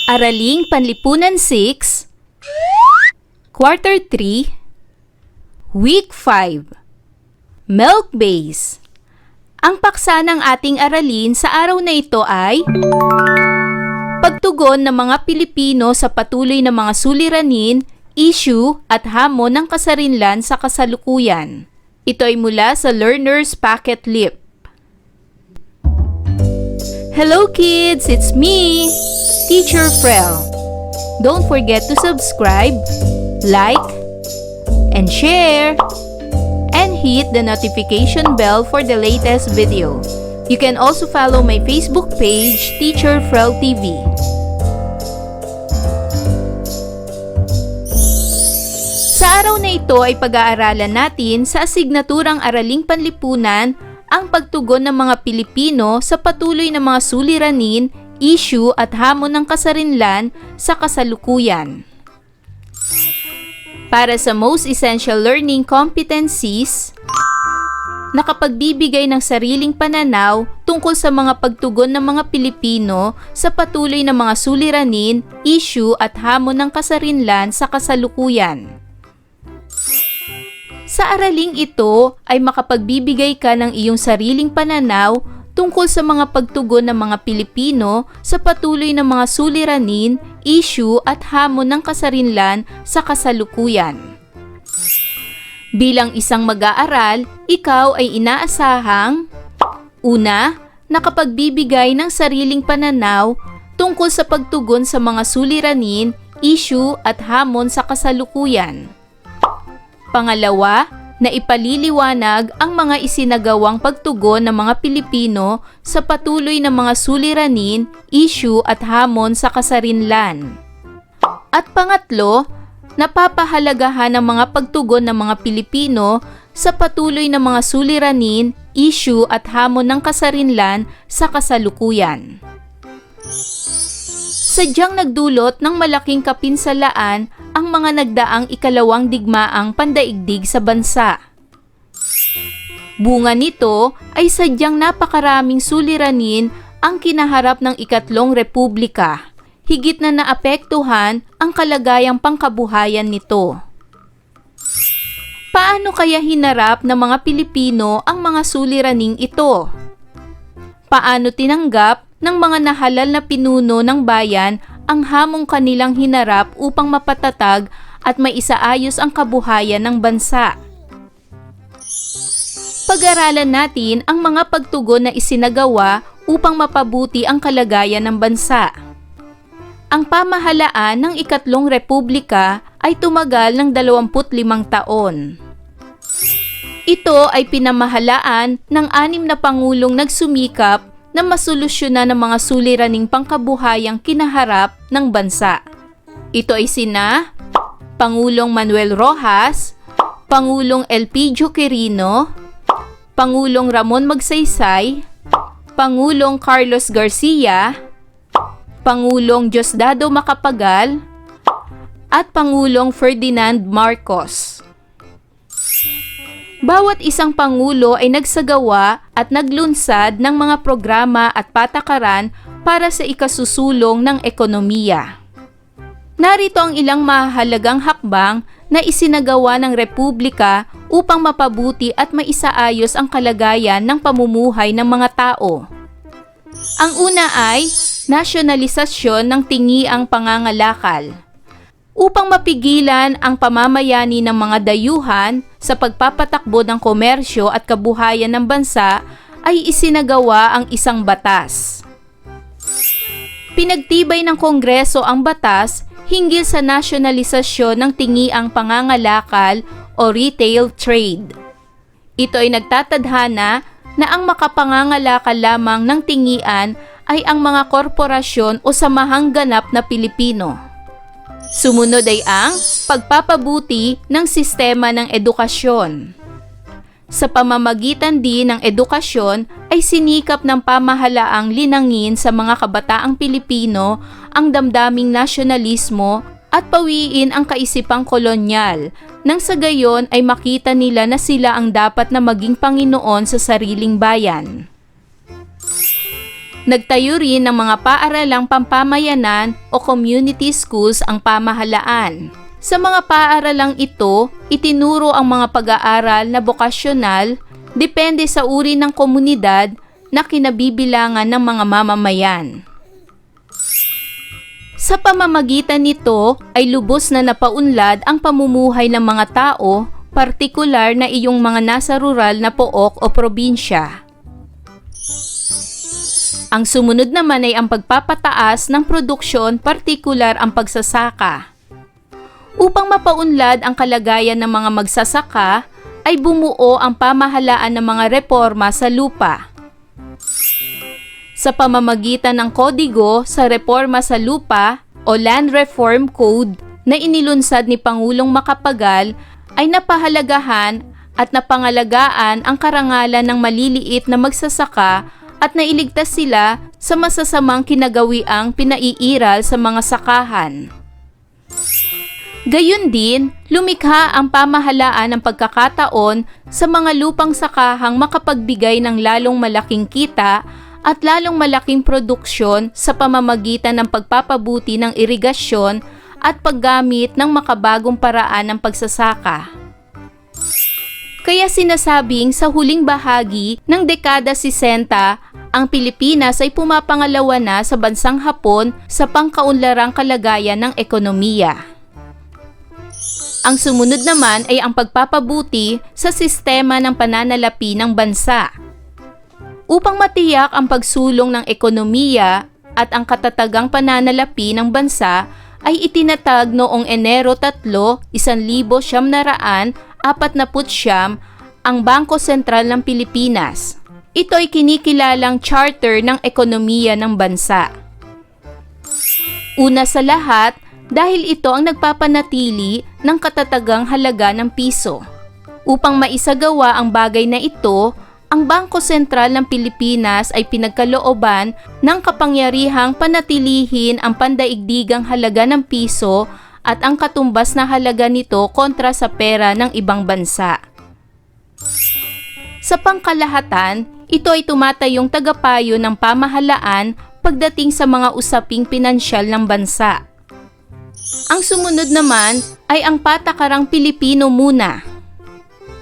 Araling Panlipunan 6, Quarter 3, Week 5, Milk Base. Ang paksa ng ating aralin sa araw na ito ay pagtugon ng mga Pilipino sa patuloy na mga suliranin, issue at hamon ng kasarinlan sa kasalukuyan. Ito ay mula sa Learner's Pocket Lip. Hello kids! It's me, Teacher Frel. Don't forget to subscribe, like, and share, and hit the notification bell for the latest video. You can also follow my Facebook page, Teacher Frel TV. Sa araw na ito ay pag-aaralan natin sa asignaturang Araling Panlipunan ang pagtugon ng mga Pilipino sa patuloy na mga suliranin, issue at hamon ng kasarinlan sa kasalukuyan. Para sa most essential learning competencies, nakapagbibigay ng sariling pananaw tungkol sa mga pagtugon ng mga Pilipino sa patuloy na mga suliranin, issue at hamon ng kasarinlan sa kasalukuyan. Sa araling ito ay makapagbibigay ka ng iyong sariling pananaw tungkol sa mga pagtugon ng mga Pilipino sa patuloy na mga suliranin, issue at hamon ng kasarinlan sa kasalukuyan. Bilang isang mag-aaral, ikaw ay inaasahang: una, nakapagbibigay ng sariling pananaw tungkol sa pagtugon sa mga suliranin, issue at hamon sa kasalukuyan. Pangalawa, na ipaliliwanag ang mga isinagawang pagtugon ng mga Pilipino sa patuloy na mga suliranin, issue at hamon sa kasarinlan. At pangatlo, napapahalagahan ang mga pagtugon ng mga Pilipino sa patuloy na mga suliranin, issue at hamon ng kasarinlan sa kasalukuyan. Sadyang nagdulot ng malaking kapinsalaan ang mga nagdaang ikalawang digmaang pandaigdig sa bansa. Bunga nito ay sadyang napakaraming suliranin ang kinaharap ng ikatlong republika, higit na naapektuhan ang kalagayang pangkabuhayan nito. Paano kaya hinarap ng mga Pilipino ang mga suliraning ito? Paano tinanggap ng mga nahalal na pinuno ng bayan ang hamong kanilang hinarap upang mapatatag at maisaayos ang kabuhayan ng bansa? Pag-aralan natin ang mga pagtugon na isinagawa upang mapabuti ang kalagayan ng bansa. Ang pamahalaan ng ikatlong republika ay tumagal ng 25 taon. Ito ay pinamahalaan ng 6 na pangulong nagsumikap na masolusyonan ng mga suliraning pangkabuhayang kinaharap ng bansa. Ito ay sina Pangulong Manuel Roxas, Pangulong Elpidio Quirino, Pangulong Ramon Magsaysay, Pangulong Carlos Garcia, Pangulong Diosdado Macapagal, at Pangulong Ferdinand Marcos. Bawat isang pangulo ay nagsagawa at naglunsad ng mga programa at patakaran para sa ikasusulong ng ekonomiya. Narito ang ilang mahalagang hakbang na isinagawa ng republika upang mapabuti at maisaayos ang kalagayan ng pamumuhay ng mga tao. Ang una ay nasyonalisasyon ng tingiang pangangalakal. Upang mapigilan ang pamamayani ng mga dayuhan sa pagpapatakbo ng komersyo at kabuhayan ng bansa, ay isinagawa ang isang batas. Pinagtibay ng Kongreso ang batas hinggil sa nasyonalisasyon ng tingiang pangangalakal o retail trade. Ito ay nagtatadhana na ang makapangangalakal lamang ng tingian ay ang mga korporasyon o samahang ganap na Pilipino. Sumunod ay ang pagpapabuti ng sistema ng edukasyon. Sa pamamagitan din ng edukasyon ay sinikap ng pamahalaang linangin sa mga kabataang Pilipino ang damdaming nasyonalismo at pawiin ang kaisipang kolonyal, nang sa gayon ay makita nila na sila ang dapat na maging Panginoon sa sariling bayan. Nagtayo rin ng mga paaralang pampamayanan o community schools ang pamahalaan. Sa mga paaralang ito, itinuro ang mga pag-aaral na bokasyonal depende sa uri ng komunidad na kinabibilangan ng mga mamamayan. Sa pamamagitan nito ay lubos na napaunlad ang pamumuhay ng mga tao, partikular na iyong mga nasa rural na pook o probinsya. Ang sumunod naman ay ang pagpapataas ng produksyon, partikular ang pagsasaka. Upang mapaunlad ang kalagayan ng mga magsasaka, ay bumuo ang pamahalaan ng mga reforma sa lupa. Sa pamamagitan ng kodigo sa reforma sa lupa o Land Reform Code na inilunsad ni Pangulong Macapagal ay napahalagahan at napangalagaan ang karangalan ng maliliit na magsasaka at nailigtas sila sa masasamang kinagawiang pinaiiral sa mga sakahan. Gayun din, lumikha ang pamahalaan ng pagkakataon sa mga lupang sakahang makapagbigay ng lalong malaking kita at lalong malaking produksyon sa pamamagitan ng pagpapabuti ng irigasyon at paggamit ng makabagong paraan ng pagsasaka. Kaya sinasabing sa huling bahagi ng dekada 60, ang Pilipinas ay pumapangalawa na sa bansang Hapon sa pangkaunlarang kalagayan ng ekonomiya. Ang sumunod naman ay ang pagpapabuti sa sistema ng pananalapi ng bansa. Upang matiyak ang pagsulong ng ekonomiya at ang katatagang pananalapi ng bansa ay itinatag noong Enero 3, 1949 ang Bangko Sentral ng Pilipinas. Ito ay kinikilalang charter ng ekonomiya ng bansa. Una sa lahat, dahil ito ang nagpapanatili ng katatagang halaga ng piso. Upang maisagawa ang bagay na ito, ang Bangko Sentral ng Pilipinas ay pinagkalooban ng kapangyarihang panatilihin ang pandaigdigang halaga ng piso at ang katumbas na halaga nito kontra sa pera ng ibang bansa. Sa pangkalahatan, ito ay tumatayong tagapayo ng pamahalaan pagdating sa mga usaping pinansyal ng bansa. Ang sumunod naman ay ang Patakarang Pilipino Muna.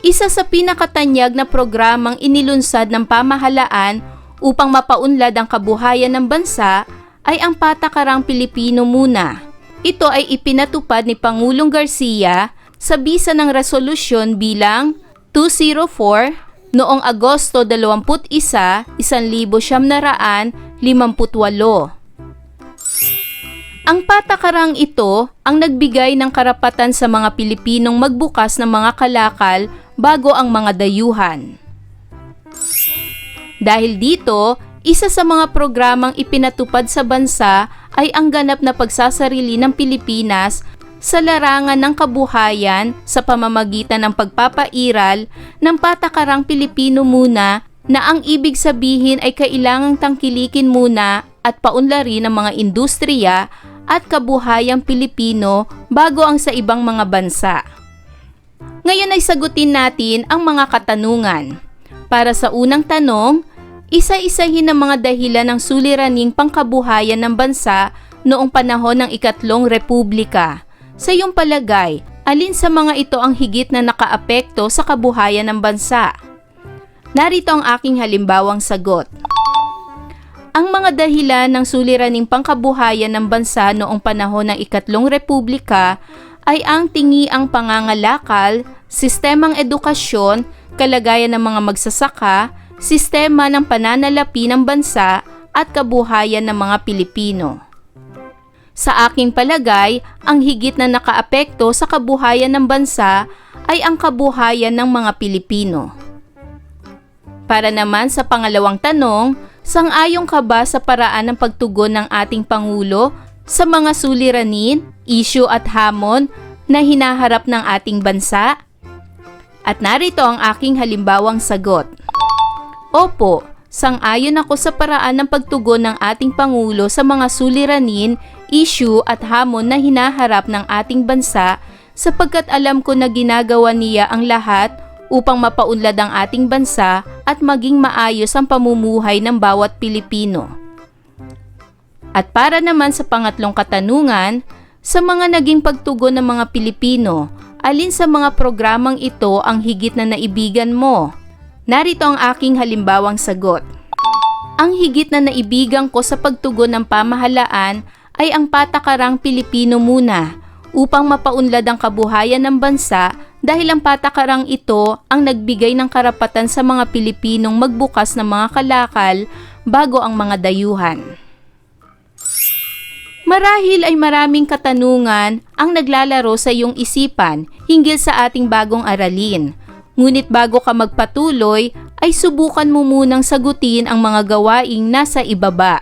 Isa sa pinakatanyag na programang inilunsad ng pamahalaan upang mapaunlad ang kabuhayan ng bansa ay ang Patakarang Pilipino Muna. Ito ay ipinatupad ni Pangulong Garcia sa bisa ng resolusyon bilang 204 noong Agosto 21, 1958. Ang patakarang ito ang nagbigay ng karapatan sa mga Pilipinong magbukas ng mga kalakal bago ang mga dayuhan. Dahil dito, isa sa mga programang ipinatupad sa bansa ay ang ganap na pagsasarili ng Pilipinas sa larangan ng kabuhayan sa pamamagitan ng pagpapairal ng Patakarang Pilipino Muna na ang ibig sabihin ay kailangang tangkilikin muna at paunlarin ng mga industriya at kabuhayang Pilipino bago ang sa ibang mga bansa. Ngayon ay sagutin natin ang mga katanungan. Para sa unang tanong, isa-isahin ang mga dahilan ng suliraning pangkabuhayan ng bansa noong panahon ng Ikatlong Republika. Sa iyong palagay, alin sa mga ito ang higit na nakaapekto sa kabuhayan ng bansa? Narito ang aking halimbawang sagot. Ang mga dahilan ng suliraning pangkabuhayan ng bansa noong panahon ng Ikatlong Republika ay ang tingiang pangangalakal, sistemang edukasyon, kalagayan ng mga magsasaka, sistema ng pananalapi ng bansa at kabuhayan ng mga Pilipino. Sa aking palagay, ang higit na nakaapekto sa kabuhayan ng bansa ay ang kabuhayan ng mga Pilipino. Para naman sa pangalawang tanong, sang-ayon ka ba sa paraan ng pagtugon ng ating Pangulo sa mga suliranin, isyu at hamon na hinaharap ng ating bansa? At narito ang aking halimbawang sagot. Opo, sang-ayon ako sa paraan ng pagtugon ng ating Pangulo sa mga suliranin, isyu at hamon na hinaharap ng ating bansa sapagkat alam ko na ginagawa niya ang lahat upang mapaunlad ang ating bansa at maging maayos ang pamumuhay ng bawat Pilipino. At para naman sa pangatlong katanungan, sa mga naging pagtugon ng mga Pilipino, alin sa mga programang ito ang higit na naibigan mo? Narito ang aking halimbawang sagot. Ang higit na naibigan ko sa pagtugon ng pamahalaan ay ang Patakarang Pilipino Muna upang mapaunlad ang kabuhayan ng bansa dahil ang patakarang ito ang nagbigay ng karapatan sa mga Pilipinong magbukas ng mga kalakal bago ang mga dayuhan. Marahil ay maraming katanungan ang naglalaro sa iyong isipan hinggil sa ating bagong aralin. Ngunit bago ka magpatuloy, ay subukan mo munang sagutin ang mga gawaing nasa ibaba.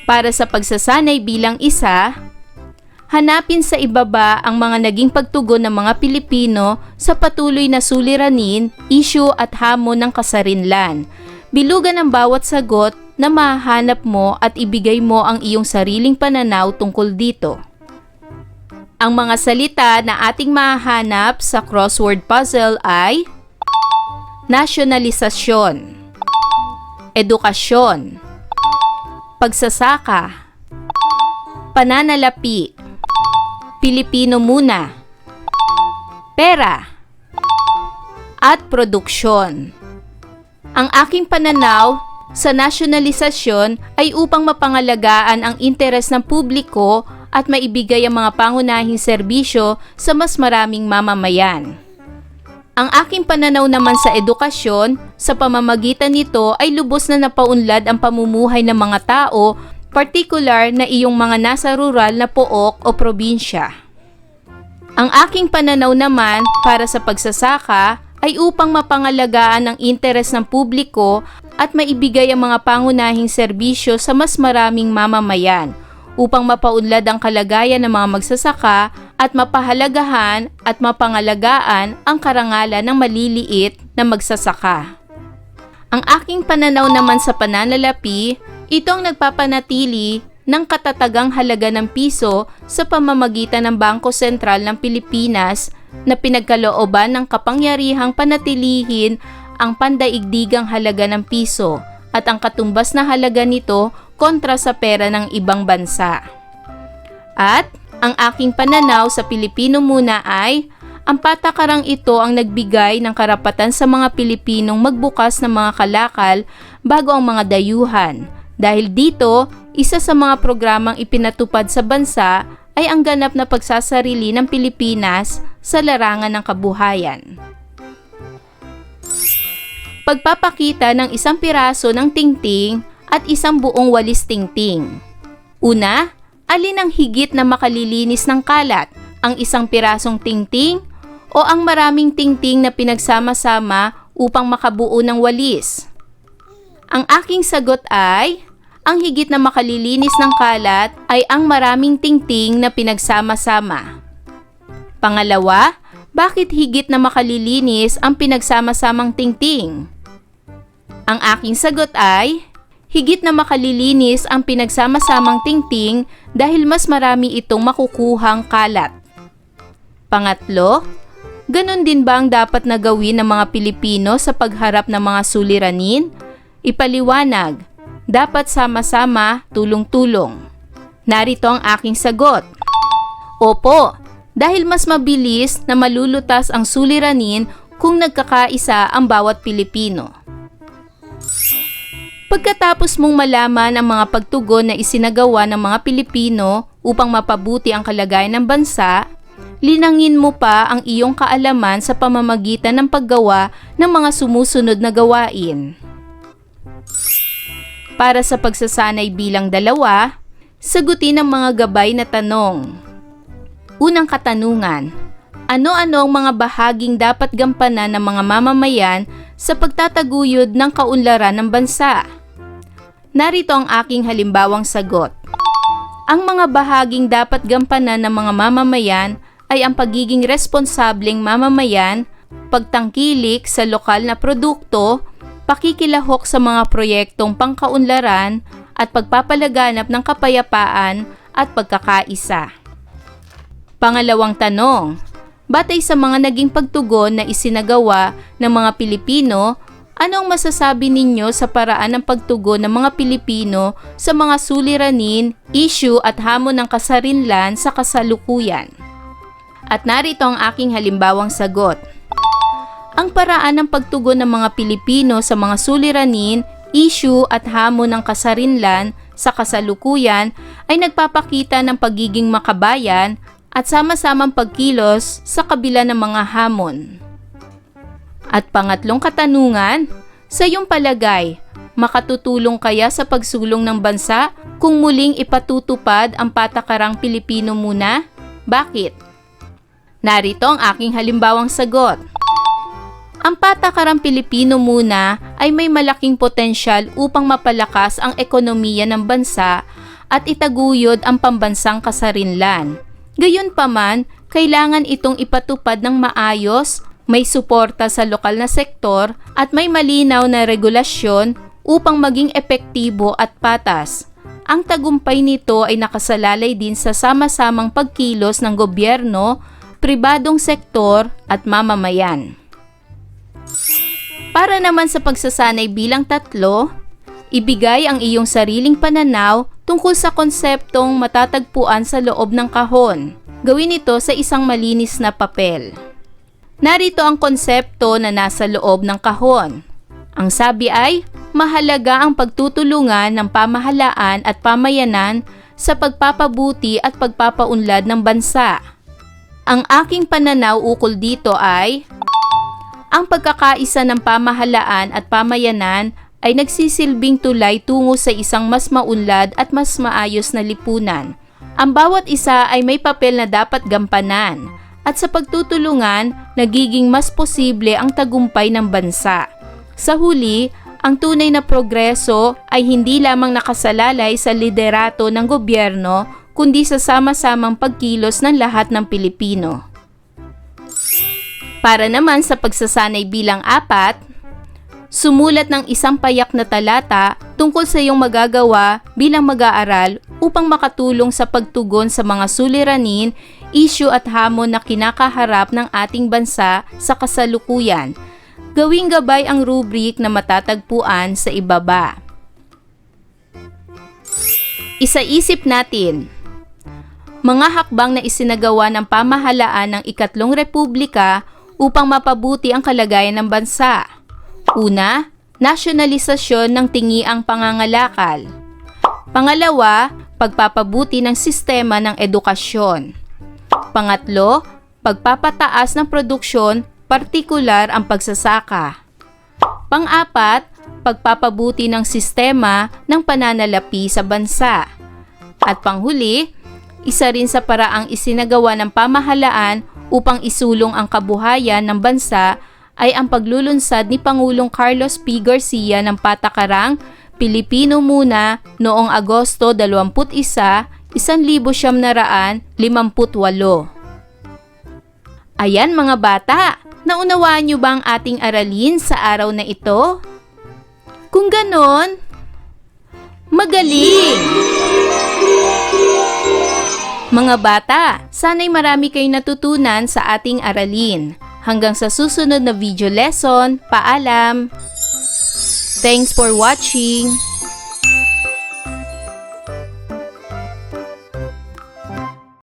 Para sa pagsasanay bilang isa, hanapin sa ibaba ang mga naging pagtugon ng mga Pilipino sa patuloy na suliranin, isyu at hamon ng kasarinlan. Bilugan ang bawat sagot na mahanap mo at ibigay mo ang iyong sariling pananaw tungkol dito. Ang mga salita na ating mahanap sa crossword puzzle ay nasyonalisasyon, edukasyon, pagsasaka, pananalapi, Pilipino muna, pera, at produksyon. Ang aking pananaw sa nasyonalisasyon ay upang mapangalagaan ang interes ng publiko at maibigay ang mga pangunahing serbisyo sa mas maraming mamamayan. Ang aking pananaw naman sa edukasyon, sa pamamagitan nito ay lubos na napaunlad ang pamumuhay ng mga tao, partikular na iyong mga nasa rural na pook o probinsya. Ang aking pananaw naman para sa pagsasaka ay upang mapangalagaan ang interes ng publiko at maibigay ang mga pangunahing serbisyo sa mas maraming mamamayan upang mapaunlad ang kalagayan ng mga magsasaka at mapahalagahan at mapangalagaan ang karangalan ng maliliit na magsasaka. Ang aking pananaw naman sa pananalapi, ito ang nagpapanatili ng katatagang halaga ng piso sa pamamagitan ng Bangko Sentral ng Pilipinas na pinagkalooban ng kapangyarihang panatilihin ang pandaigdigang halaga ng piso at ang katumbas na halaga nito kontra sa pera ng ibang bansa. At ang aking pananaw sa Pilipino muna ay ang patakarang ito ang nagbigay ng karapatan sa mga Pilipinong magbukas ng mga kalakal bago ang mga dayuhan. Dahil dito, isa sa mga programang ipinatupad sa bansa ay ang ganap na pagsasarili ng Pilipinas sa larangan ng kabuhayan. Pagpapakita ng isang piraso ng tingting at isang buong walis tingting. Una, alin ang higit na makalilinis ng kalat, ang isang pirasong tingting o ang maraming tingting na pinagsama-sama upang makabuo ng walis? Ang aking sagot ay, ang higit na makalilinis ng kalat ay ang maraming tingting na pinagsama-sama. Pangalawa, bakit higit na makalilinis ang pinagsama-samang tingting? Ang aking sagot ay, higit na makalilinis ang pinagsama-samang tingting dahil mas marami itong makukuhang kalat. Pangatlo, ganun din ba ang dapat na gawin ng mga Pilipino sa pagharap ng mga suliranin? Ipaliwanag, dapat sama-sama, tulong-tulong. Narito ang aking sagot. Opo, dahil mas mabilis na malulutas ang suliranin kung nagkakaisa ang bawat Pilipino. Pagkatapos mong malaman ang mga pagtugon na isinagawa ng mga Pilipino upang mapabuti ang kalagayan ng bansa, linangin mo pa ang iyong kaalaman sa pamamagitan ng paggawa ng mga sumusunod na gawain. Para sa pagsasanay bilang dalawa, sagutin ang mga gabay na tanong. Unang katanungan, ano-ano ang mga bahaging dapat gampanan ng mga mamamayan sa pagtataguyod ng kaunlaran ng bansa? Narito ang aking halimbawang sagot. Ang mga bahaging dapat gampanan ng mga mamamayan ay ang pagiging responsableng mamamayan, pagtangkilik sa lokal na produkto, pakikilahok sa mga proyektong pangkaunlaran at pagpapalaganap ng kapayapaan at pagkakaisa. Pangalawang tanong, batay sa mga naging pagtugon na isinagawa ng mga Pilipino, Anong masasabi ninyo sa paraan ng pagtugon ng mga Pilipino sa mga suliranin, issue at hamon ng kasarinlan sa kasalukuyan? At narito ang aking halimbawang sagot. Ang paraan ng pagtugon ng mga Pilipino sa mga suliranin, issue at hamon ng kasarinlan sa kasalukuyan ay nagpapakita ng pagiging makabayan at sama-samang pagkilos sa kabila ng mga hamon. At pangatlong katanungan, sa iyong palagay, makatutulong kaya sa pagsulong ng bansa kung muling ipatutupad ang patakarang Pilipino muna? Bakit? Narito ang aking halimbawang sagot. Ang patakarang Pilipino muna ay may malaking potensyal upang mapalakas ang ekonomiya ng bansa at itaguyod ang pambansang kasarinlan. Gayunpaman, kailangan itong ipatupad ng maayos, may suporta sa lokal na sektor at may malinaw na regulasyon upang maging epektibo at patas. Ang tagumpay nito ay nakasalalay din sa sama-samang pagkilos ng gobyerno, pribadong sektor at mamamayan. Para naman sa pagsasanay bilang 3, ibigay ang iyong sariling pananaw tungkol sa konseptong matatagpuan sa loob ng kahon. Gawin ito sa isang malinis na papel. Narito ang konsepto na nasa loob ng kahon. Ang sabi ay, mahalaga ang pagtutulungan ng pamahalaan at pamayanan sa pagpapabuti at pagpapaunlad ng bansa. Ang aking pananaw ukol dito ay, ang pagkakaisa ng pamahalaan at pamayanan ay nagsisilbing tulay tungo sa isang mas maunlad at mas maayos na lipunan. Ang bawat isa ay may papel na dapat gampanan at sa pagtutulungan, nagiging mas posible ang tagumpay ng bansa. Sa huli, ang tunay na progreso ay hindi lamang nakasalalay sa liderato ng gobyerno kundi sa sama-samang pagkilos ng lahat ng Pilipino. Para naman sa pagsasanay bilang 4, sumulat ng isang payak na talata tungkol sa iyong magagawa bilang mag-aaral upang makatulong sa pagtugon sa mga suliranin, issue at hamon na kinakaharap ng ating bansa sa kasalukuyan. Gawing gabay ang rubric na matatagpuan sa ibaba. Isa-isip natin. Mga hakbang na isinagawa ng pamahalaan ng ikatlong republika upang mapabuti ang kalagayan ng bansa. Una, nasyonalisasyon ng tingiang pangangalakal. Pangalawa, pagpapabuti ng sistema ng edukasyon. Pangatlo, pagpapataas ng produksyon, partikular ang pagsasaka. Pang-apat, pagpapabuti ng sistema ng pananalapi sa bansa. At panghuli, isa rin sa paraang isinagawa ng pamahalaan upang isulong ang kabuhayan ng bansa ay ang paglulunsad ni Pangulong Carlos P. Garcia ng patakarang Pilipino Muna noong Agosto 21, 1958. Ayan mga bata, naunawaan niyo ba ang ating aralin sa araw na ito? Kung ganon, magaling! Mga bata, sana'y marami kayong natutunan sa ating aralin. Hanggang sa susunod na video lesson, paalam! Thanks for watching!